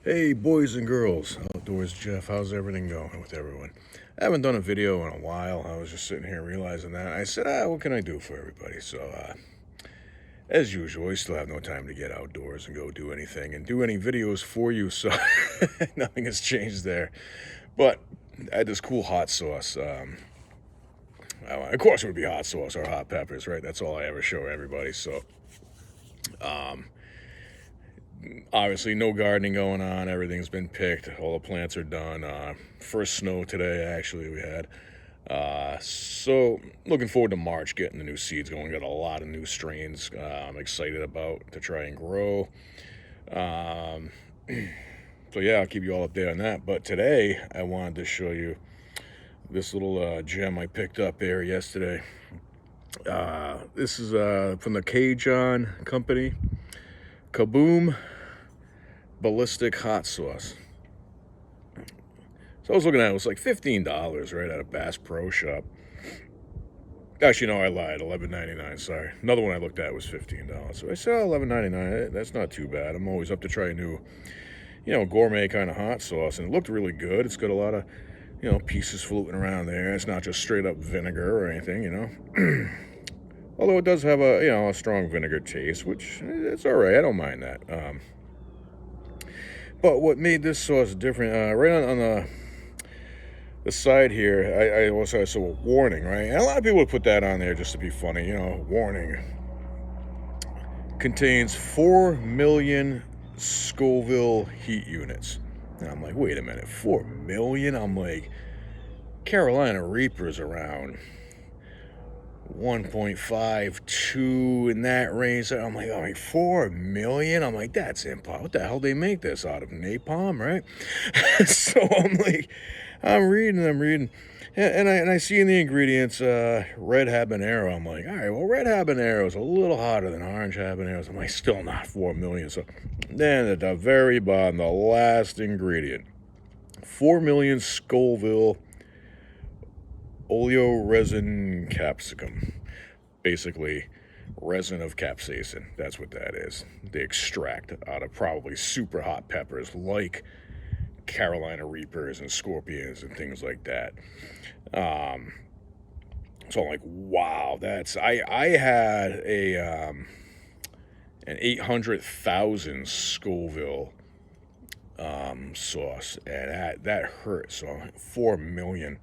Hey boys and girls, Outdoors Jeff, how's everything going with everyone? I haven't done a video in a while. I was just sitting here realizing that. I said, what can I do for everybody? So, as usual, we still have no time to get outdoors and go do anything and do any videos for you, so nothing has changed there. But I had this cool hot sauce. Of course it would be hot sauce or hot peppers, right? That's all I ever show everybody, so... Obviously, no gardening going on. Everything's been picked. All the plants are done. First snow today, actually, we had. So, looking forward to March, getting the new seeds going. Got a lot of new strains I'm excited about to try and grow. So, yeah, I'll keep you all updated on that. But today, I wanted to show you this little gem I picked up there yesterday. This is from the CaJohns company. Kaboom Ballistic hot sauce. So I was looking at it, was like $15 right at a Bass Pro Shop. Actually, no, I lied. $11.99. Sorry. Another one I looked at was $15. So I said, oh, $11.99. That's not too bad. I'm always up to try a new, gourmet kind of hot sauce, and it looked really good. It's got a lot of, pieces floating around there. It's not just straight up vinegar or anything, Although it does have a strong vinegar taste, which it's all right. I don't mind that. But what made this sauce different, right on the side here, I also saw a warning, right? And a lot of people would put that on there just to be funny, warning. Contains 4 million Scoville heat units. And I'm like, wait a minute, 4 million? I'm like, Carolina Reaper's around 1.5, 2 in that range. I'm like, 4 million? I'm like, that's impossible. What the hell they make this out of? Napalm, right? So I'm like, I'm reading. And I see in the ingredients, red habanero. I'm like, all right, well, red habanero is a little hotter than orange habaneros. I'm like, still not 4 million. So then at the very bottom, the last ingredient, 4 million Scoville oleoresin capsicum. Basically, resin of capsaicin. That's what that is. They extract out of probably super hot peppers like Carolina Reapers and Scorpions and things like that. So I'm like, wow, that's... I had an 800,000 Scoville sauce, and that hurt. So 4 million.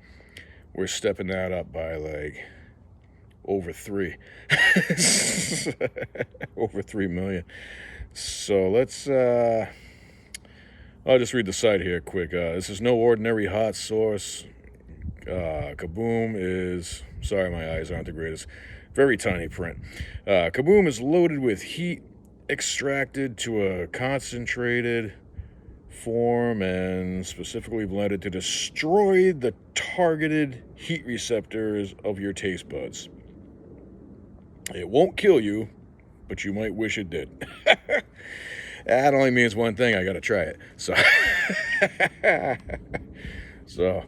We're stepping that up by like over 3. Over 3 million. So let's, I'll just read the side here quick. This is no ordinary hot sauce. Kaboom is, sorry, my eyes aren't the greatest. Very tiny print. Kaboom is loaded with heat extracted to a concentrated form and specifically blended to destroy the targeted heat receptors of your taste buds. It won't kill you, but you might wish it did. That only means one thing. I gotta try it. So, so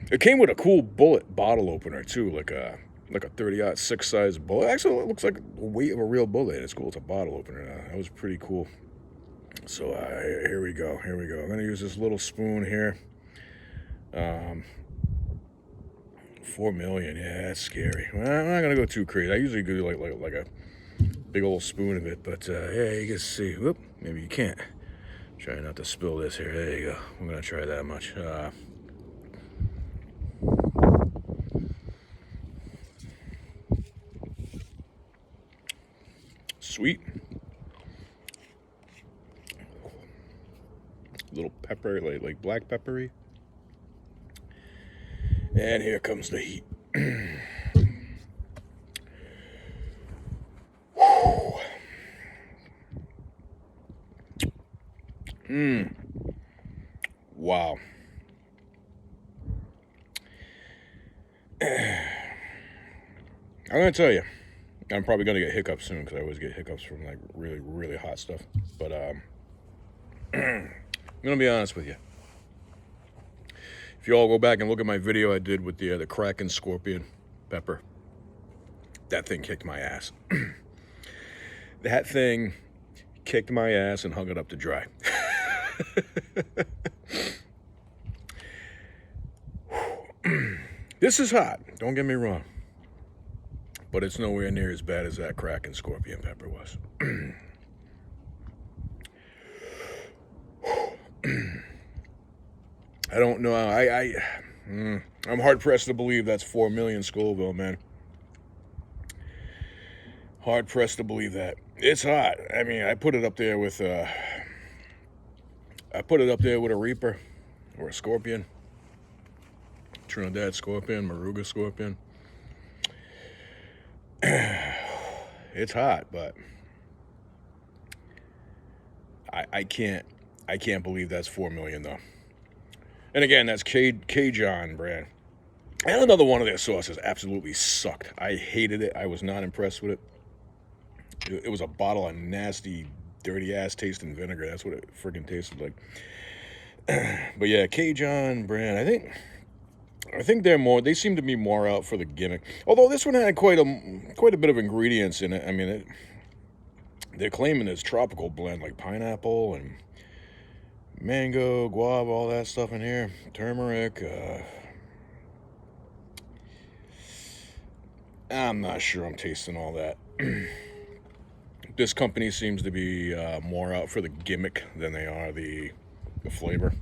it came with a cool bullet bottle opener too, like a 30-06 size bullet. Actually, it looks like the weight of a real bullet. It's cool. It's a bottle opener. That was pretty cool. So here we go. I'm going to use this little spoon here. 4 million. Yeah, that's scary. Well, I'm not going to go too crazy. I usually do like a big old spoon of it. But yeah, you can see. Whoop, maybe you can't. Try not to spill this here. There you go. I'm going to try that much. Sweet. Little pepper, like black peppery. And here comes the heat. Wow. I'm gonna tell you, I'm probably gonna get hiccups soon because I always get hiccups from like really, really hot stuff. But I'm gonna be honest with you. If you all go back and look at my video I did with the Kraken Scorpion pepper, that thing kicked my ass. That thing kicked my ass and hung it up to dry. This is hot, don't get me wrong, but it's nowhere near as bad as that Kraken scorpion pepper was. I don't know. I'm hard pressed to believe that's 4 million Scoville, man. Hard pressed to believe that. It's hot. I mean, I put it up there with a Reaper or a Scorpion, Trinidad Scorpion, Moruga Scorpion. It's hot, but I can't believe that's 4 million though. And again, that's CaJohns brand. And another one of their sauces absolutely sucked. I hated it. I was not impressed with it. It was a bottle of nasty, dirty-ass tasting vinegar. That's what it freaking tasted like. But yeah, CaJohns brand. I think they seem to be more out for the gimmick. Although this one had quite a bit of ingredients in it. I mean, they're claiming it's tropical blend, like pineapple and mango, guava, all that stuff in here. Turmeric. I'm not sure I'm tasting all that. This company seems to be more out for the gimmick than they are the flavor.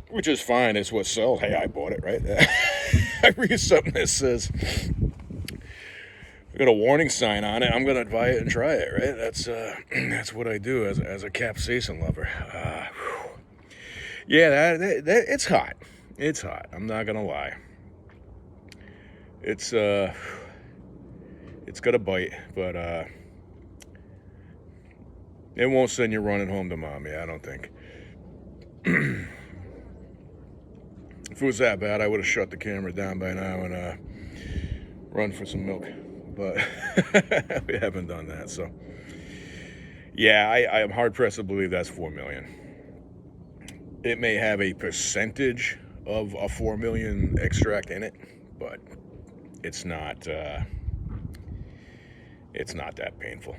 Which is fine. It's what sells. Hey, I bought it, right? I read something that says, got a warning sign on it, I'm going to buy it and try it, right? That's what I do as a capsaicin lover. Yeah, it's hot. It's hot. I'm not going to lie. It's got a bite, but it won't send you running home to mommy, I don't think. If it was that bad, I would have shut the camera down by now and run for some milk. But we haven't done that, so. Yeah, I am hard-pressed to believe that's 4 million. It may have a percentage of a 4 million extract in it, but it's not that painful.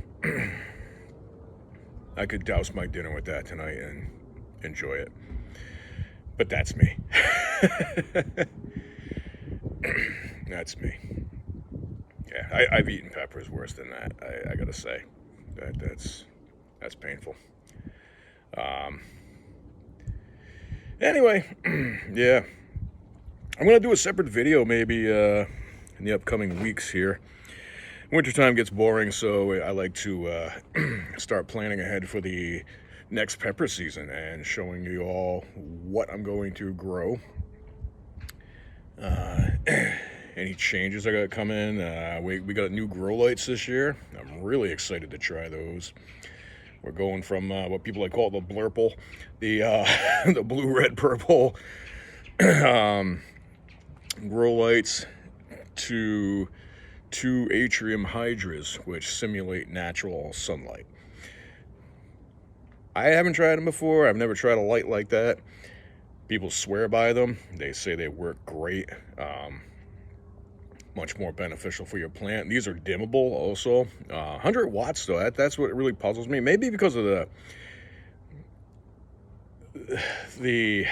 I could douse my dinner with that tonight and enjoy it. But that's me. That's me. Yeah, I've eaten peppers worse than that. I gotta say, that's painful. Anyway, yeah, I'm gonna do a separate video maybe in the upcoming weeks here. Wintertime gets boring, so I like to start planning ahead for the next pepper season and showing you all what I'm going to grow. Any changes I got come in. We got new grow lights this year. I'm really excited to try those. We're going from what people like call the blurple, the blue, red, purple grow lights to 2 atrium hydras, which simulate natural sunlight. I haven't tried them before. I've never tried a light like that. People swear by them. They say they work great. Much more beneficial for your plant. These are dimmable also. 100 watts though, that's what really puzzles me. Maybe because of the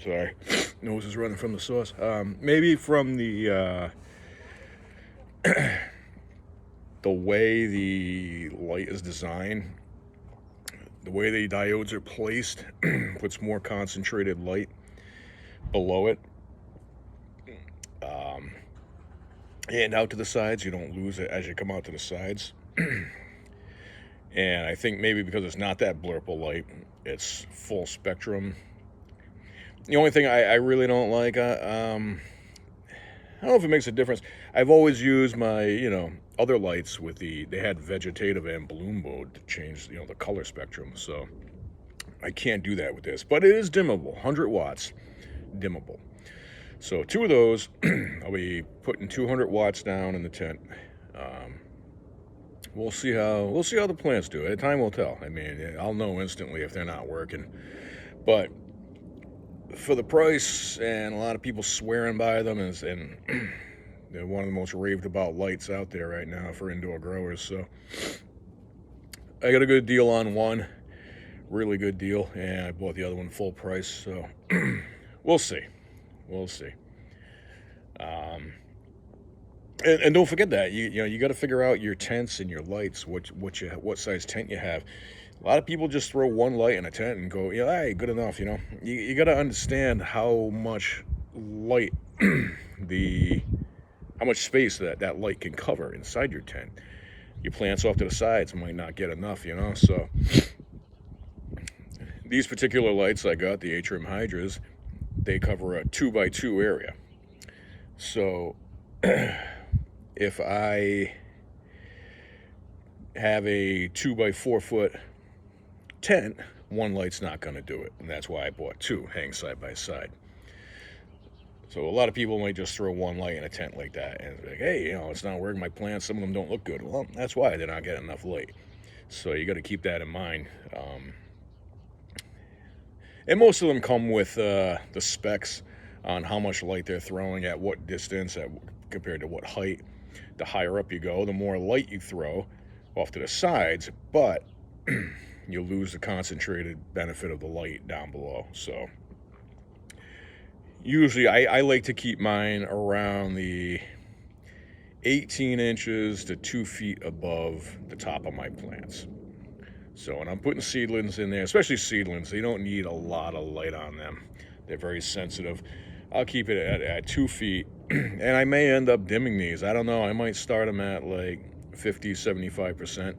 sorry, nose is running from the sauce. Maybe from the way the light is designed, the way the diodes are placed, puts more concentrated light below it. And out to the sides, you don't lose it as you come out to the sides. And I think maybe because it's not that blurple light, it's full spectrum. The only thing I really don't like, I don't know if it makes a difference. I've always used my, other lights with they had vegetative and bloom mode to change, the color spectrum. So I can't do that with this, but it is dimmable, 100 watts, dimmable. So 2 of those, I'll be putting 200 watts down in the tent. We'll see how the plants do. Time will tell. I mean, I'll know instantly if they're not working. But for the price and a lot of people swearing by them, and They're one of the most raved about lights out there right now for indoor growers. So I got a good deal on one, really good deal, and I bought the other one full price. So we'll see. And don't forget that you got to figure out your tents and your lights, what size tent you have. A lot of people just throw one light in a tent and go, yeah, hey, good enough. You got to understand how much light how much space that light can cover inside your tent. Your plants off to the sides might not get enough. So these particular lights I got, the atrium hydras, they cover a 2x2 area. So if I have a 2x4 foot tent, one light's not going to do it, and that's why I bought two hang side by side. So a lot of people might just throw one light in a tent like that and like, hey, it's not working. My plants, some of them don't look good. Well, that's why they're not getting enough light. So you got to keep that in mind. And most of them come with the specs on how much light they're throwing at what distance, compared to what height. The higher up you go, the more light you throw off to the sides, but you'll lose the concentrated benefit of the light down below. So usually I like to keep mine around the 18 inches to 2 feet above the top of my plants. So when I'm putting seedlings in there, especially seedlings, they don't need a lot of light on them. They're very sensitive. I'll keep it at 2 feet, and I may end up dimming these. I don't know. I might start them at like 50, 75%.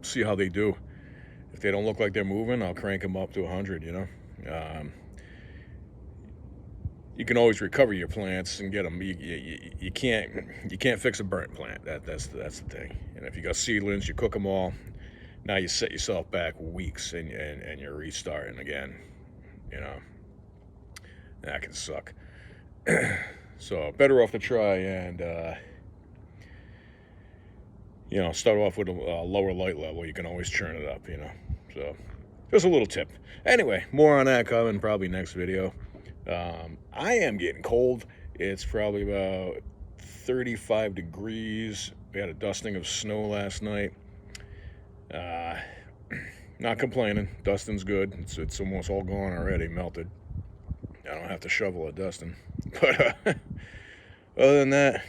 See how they do. If they don't look like they're moving, I'll crank them up to 100, You can always recover your plants and get them. You can't fix a burnt plant. That's the thing. And if you got seedlings, you cook them all. Now you set yourself back weeks, and you're restarting again. That can suck. So better off to try and start off with a lower light level. You can always churn it up. So just a little tip. Anyway, more on that coming probably next video. I am getting cold. It's probably about 35 degrees. We had a dusting of snow last night. Not complaining. Dusting's good. It's almost all gone already, melted. I don't have to shovel a dusting. But other than that,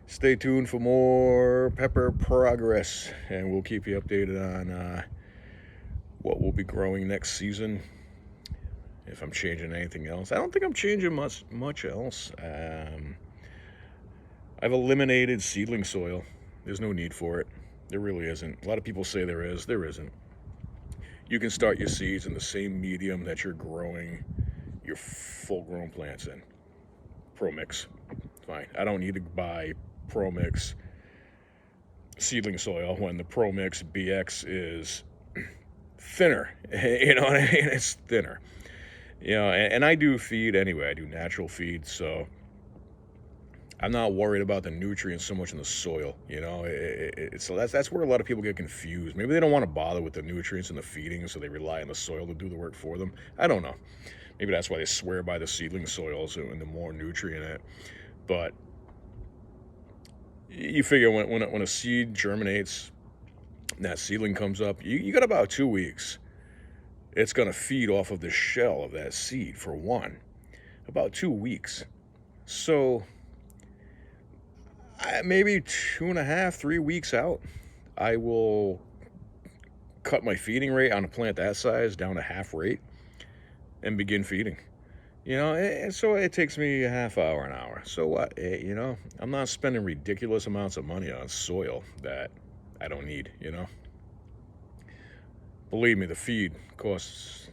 stay tuned for more pepper progress, and we'll keep you updated on what we'll be growing next season. If I'm changing anything else, I don't think I'm changing much else. I've eliminated seedling soil. There's no need for it. There really isn't. A lot of people say there is. There isn't. You can start your seeds in the same medium that you're growing your full-grown plants in. Pro Mix, fine. I don't need to buy Pro Mix seedling soil when the Pro Mix BX is thinner. You know what I mean? It's thinner. And I do feed anyway. I do natural feed, so I'm not worried about the nutrients so much in the soil. So that's where a lot of people get confused. Maybe they don't want to bother with the nutrients in the feeding, so they rely on the soil to do the work for them. I don't know. Maybe that's why they swear by the seedling soils and the more nutrient in it. But you figure when a seed germinates, and that seedling comes up, you got about 2 weeks. It's going to feed off of the shell of that seed for one. About 2 weeks. So maybe 2.5, 3 weeks out, I will cut my feeding rate on a plant that size down to half rate and begin feeding. And so it takes me a half hour, an hour. So what? I'm not spending ridiculous amounts of money on soil that I don't need, Believe me, the feed costs,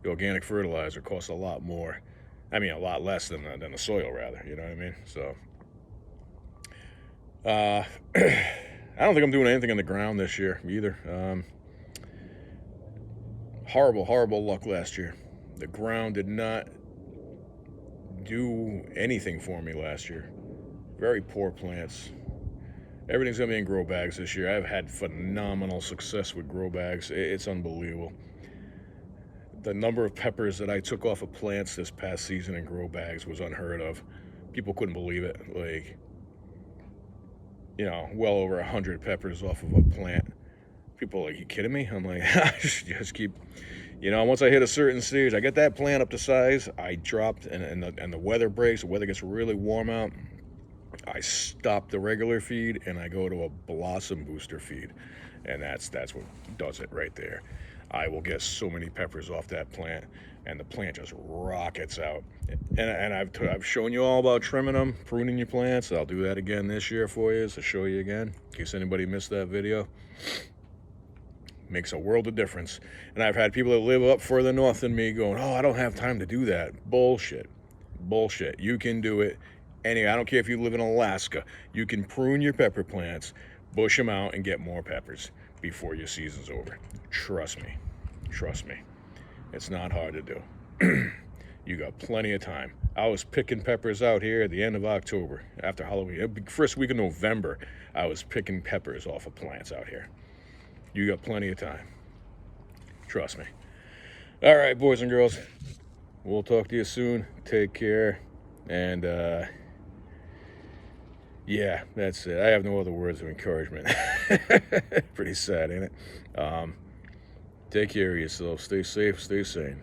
the organic fertilizer costs a lot more. I mean, a lot less than the soil, rather. You know what I mean? So, I don't think I'm doing anything on the ground this year either. Horrible luck last year. The ground did not do anything for me last year. Very poor plants. Everything's going to be in grow bags this year. I've had phenomenal success with grow bags. It's unbelievable. The number of peppers that I took off of plants this past season in grow bags was unheard of. People couldn't believe it. Like, you know, well over 100 peppers off of a plant. People are like, you kidding me? I'm like, just keep, you know, once I hit a certain stage, I get that plant up to size, I dropped, and the weather breaks, the weather gets really warm out, I stop the regular feed and I go to a blossom booster feed. And that's what does it right there. I will get so many peppers off that plant, and the plant just rockets out. And I've shown you all about trimming them, pruning your plants. I'll do that again this year for you, to show you again, in case anybody missed that video. Makes a world of difference. And I've had people that live up further north than me going, oh, I don't have time to do that. Bullshit. Bullshit. You can do it. Anyway, I don't care if you live in Alaska. You can prune your pepper plants, bush them out, and get more peppers before your season's over. Trust me. Trust me. It's not hard to do. You got plenty of time. I was picking peppers out here at the end of October, after Halloween. First week of November, I was picking peppers off of plants out here. You got plenty of time. Trust me. All right, boys and girls. We'll talk to you soon. Take care. And, yeah, that's it. I have no other words of encouragement. Pretty sad, ain't it? Take care of yourself. Stay safe. Stay sane.